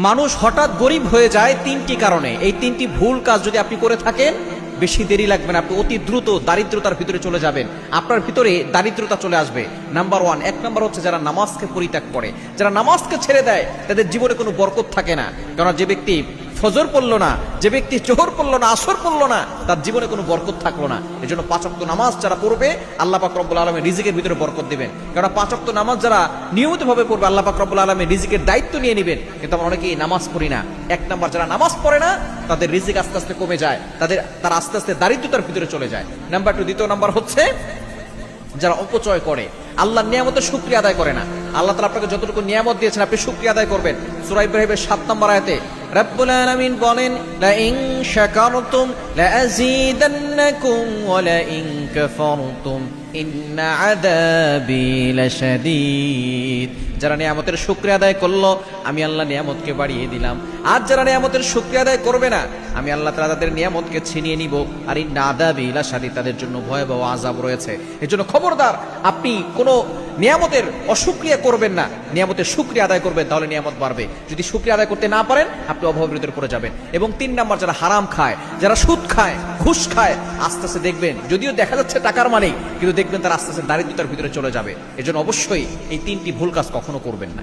মানুষ হঠাৎ গরিব হয়ে যায় তিনটি কারণে। এই তিনটি ভুল কাজ যদি আপনি করে থাকেন, বেশি দেরি লাগবে না, আপনি অতি দ্রুত দারিদ্রতার ভিতরে চলে যাবেন, আপনার ভিতরে দারিদ্রতা চলে আসবে। নাম্বার ওয়ান, এক নাম্বার হচ্ছে যারা নামাজকে পরিত্যাগ করে, যারা নামাজকে ছেড়ে দেয়, তাদের জীবনে কোনো বরকত থাকে না। কারণ যে ব্যক্তি ফজর পড়লো না, যে ব্যক্তি জোহর পড়লো না, আসর পড়লো না, তার জীবনে কোনো বরকত থাকলো না। এই জন্য 5 ওয়াক্ত নামাজ যারা পড়বে, আল্লাহ পাক রব্বুল আলামিন রিজিকের ভিতরে বরকত দিবেন। কারণ 5 ওয়াক্ত নামাজ যারা নিয়মিতভাবে পড়বে, আল্লাহ পাক রব্বুল আলামিন রিজিকের দায়িত্ব নিয়ে নেবেন। কিন্তু আমরা অনেকেই নামাজ পড়ি না। এক নাম্বার, যারা নামাজ পড়ে না, তাদের রিজিক আস্তে আস্তে কমে যায়, তারা আস্তে আস্তে দারিদ্রতার ভিতরে চলে যায়। নাম্বার 2, দ্বিতীয় নাম্বার হচ্ছে যারা অপচয় করে, আল্লাহর নিয়ামতের শুকরিয়া আদায় করে না। আল্লাহ তাআলা আপনাকে যতটুকু নিয়ামত দিয়েছেন, আপনি শুকরিয়া আদায় করবেন। সূরা ইব্রাহিমের 7 নম্বর আয়াতে রব্বুল আলামিন বলেন, লা ইন শাকারতুম লা আযীদান্নাকুম ওয়া লা ইন কাফারতুম ইন্না আযাবি লাশাদীদ। যারা নিয়ামতের শুকরিয়া আদায় করলো, আমি আল্লাহ নিয়ামতকে বাড়িয়ে দিলাম। আর যারা নিয়ামতের শুকরিয়া আদায় করবে না, আমি আল্লাহ তাআলা তাদের নিয়ামতকে ছিনিয়ে নিব। আর ইন্না আযাবি লাশাদীদ, তাদের জন্য ভয়াবহ আযাব রয়েছে। এজন্য খবরদার, আপনি কোনো নিয়ামতের অশুকরিয়া করবেন না, নিয়ামতের শুকরিয়া আদায় করবেন, তাহলে নিয়ামত বাড়বে। যদি শুকরিয়া আদায় করতে না পারেন, আপনি অভাবের ভিতরে পড়ে যাবেন। এবং 3 নাম্বার, যারা হারাম খায়, যারা সুদ খায়, ঘুষ খায়, আস্তে আস্তে দেখবেন, যদিও দেখা যাচ্ছে টাকার মানেই, কিন্তু দেখবেন তারা আস্তে আস্তে দারিদ্রতার ভিতরে চলে যাবে। এজন্য অবশ্যই এই 3টি ভুল কাজ কখনো করবেন না।